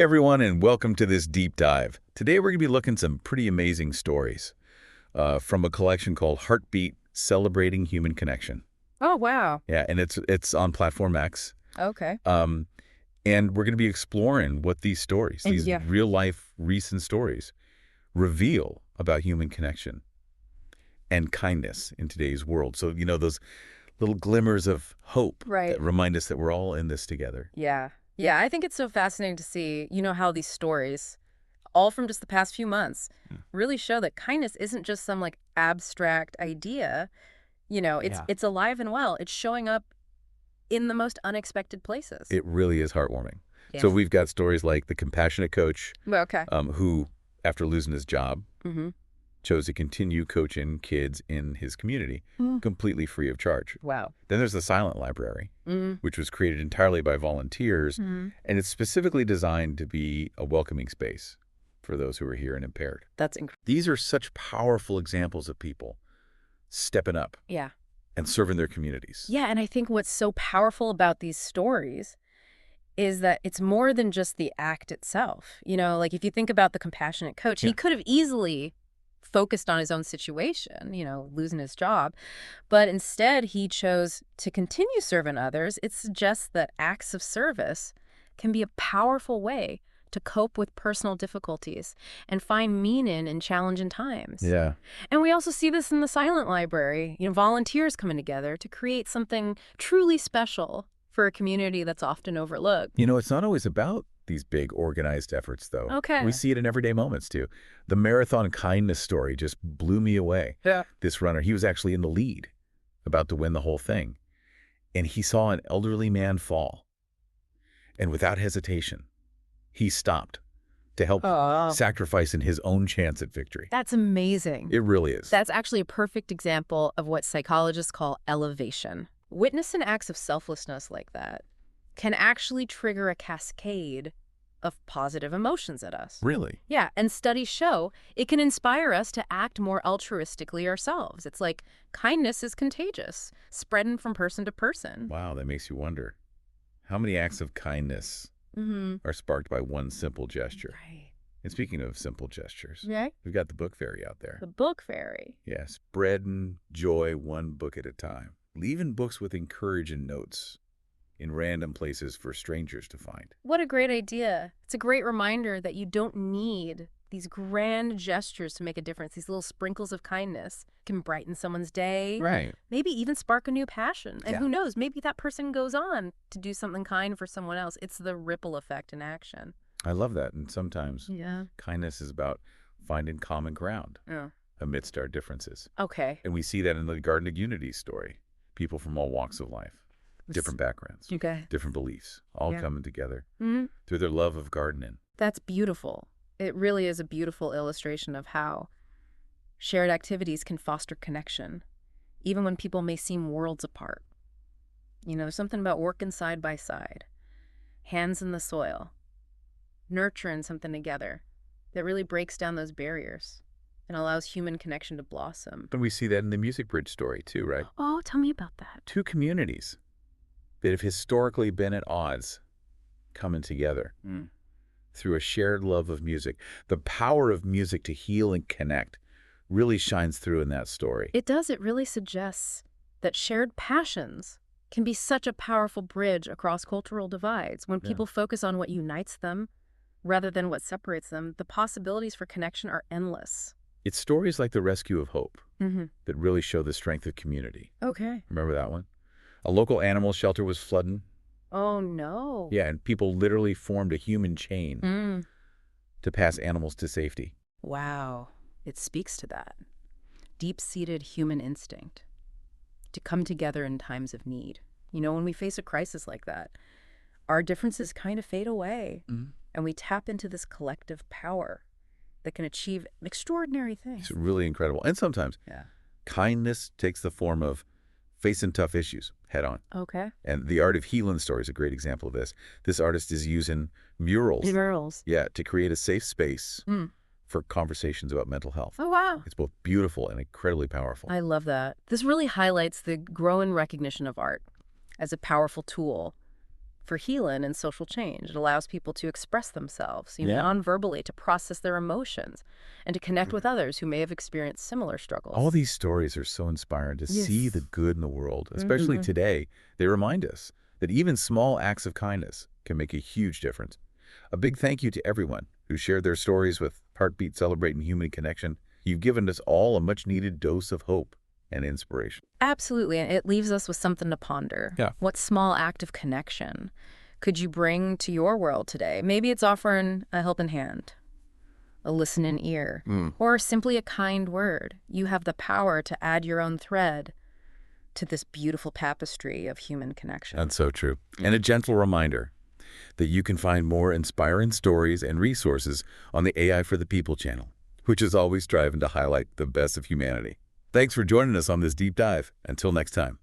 everyone, and welcome to this deep dive. Today we're going to be looking at some pretty amazing stories from a collection called Heartbeat: Celebrating Human Connection. Oh, wow. Yeah, and it's on Platform X. Okay. And we're going to be exploring what these stories, these Yeah. real-life, recent stories, reveal about human connection and kindness in today's world. So, those little glimmers of hope Right. that remind us that we're all in this together. Yeah. Yeah, I think it's so fascinating to see, how these stories, all from just the past few months, really show that kindness isn't just some like abstract idea. It's alive and well. It's showing up in the most unexpected places. It really is heartwarming. Yes. So we've got stories like the compassionate coach Well, okay. who, after losing his job, Mm-hmm. chose to continue coaching kids in his community completely free of charge. Wow. Then there's the silent library, Mm-hmm. which was created entirely by volunteers, Mm-hmm. and it's specifically designed to be a welcoming space for those who are hearing impaired. That's incredible. These are such powerful examples of people stepping up Yeah. and serving their communities. Yeah, and I think what's so powerful about these stories is that it's more than just the act itself. Like if you think about the compassionate coach, he could have easily focused on his own situation, losing his job. But instead, he chose to continue serving others. It suggests that acts of service can be a powerful way to cope with personal difficulties and find meaning in challenging times. Yeah. And we also see this in the silent library, volunteers coming together to create something truly special for a community that's often overlooked. It's not always about these big organized efforts, though. Okay. We see it in everyday moments, too. The marathon kindness story just blew me away. Yeah. This runner, he was actually in the lead, about to win the whole thing. And he saw an elderly man fall. And without hesitation, he stopped to help sacrificing his own chance at victory. That's amazing. It really is. That's actually a perfect example of what psychologists call elevation. Witnessing acts of selflessness like that can actually trigger a cascade of positive emotions at us. Really? Yeah, and studies show it can inspire us to act more altruistically ourselves. It's like kindness is contagious, spreading from person to person. Wow, that makes you wonder. How many acts of kindness are sparked by one simple gesture? Right. And speaking of simple gestures, Right? we've got the book fairy out there. The book fairy. Yeah, spreading joy one book at a time. Leaving books with encouraging notes in random places for strangers to find. What a great idea. It's a great reminder that you don't need these grand gestures to make a difference. These little sprinkles of kindness can brighten someone's day. Right. Maybe even spark a new passion. And Yeah. who knows, maybe that person goes on to do something kind for someone else. It's the ripple effect in action. I love that. And sometimes Yeah. kindness is about finding common ground Yeah. amidst our differences. Okay. And we see that in the Garden of Unity story. People from all walks of life, different backgrounds, Okay. different beliefs, all Yeah. coming together Mm-hmm. through their love of gardening. That's beautiful. It really is a beautiful illustration of how shared activities can foster connection, even when people may seem worlds apart. There's something about working side by side, hands in the soil, nurturing something together that really breaks down those barriers and allows human connection to blossom. And we see that in the Music Bridge story too, right? Oh, tell me about that. Two communities that have historically been at odds coming together through a shared love of music. The power of music to heal and connect really shines through in that story. It does. It really suggests that shared passions can be such a powerful bridge across cultural divides. When people focus on what unites them rather than what separates them, the possibilities for connection are endless. It's stories like The Rescue of Hope Mm-hmm. that really show the strength of community. Okay. Remember that one? A local animal shelter was flooding. Oh, no. Yeah, and people literally formed a human chain to pass animals to safety. Wow. It speaks to that deep-seated human instinct to come together in times of need. When we face a crisis like that, our differences kind of fade away, and we tap into this collective power that can achieve extraordinary things. It's really incredible. And sometimes kindness takes the form of facing tough issues head on. Okay. And The Art of Healing story is a great example of this. This artist is using murals. Murals. Yeah, to create a safe space for conversations about mental health. Oh, wow. It's both beautiful and incredibly powerful. I love that. This really highlights the growing recognition of art as a powerful tool for healing and social change. It allows people to express themselves, Yeah. non-verbally, to process their emotions, and to connect with others who may have experienced similar struggles. All these stories are so inspiring to see the good in the world, especially today. They remind us that even small acts of kindness can make a huge difference. A big thank you to everyone who shared their stories with Heartbeat Celebrating Human Connection. You've given us all a much-needed dose of hope and inspiration. Absolutely, and it leaves us with something to ponder. Yeah. What small act of connection could you bring to your world today? Maybe it's offering a helping hand, a listening ear, or simply a kind word. You have the power to add your own thread to this beautiful tapestry of human connection. That's so true. And a gentle reminder that you can find more inspiring stories and resources on the AI for the People channel, which is always striving to highlight the best of humanity. Thanks for joining us on this deep dive. Until next time.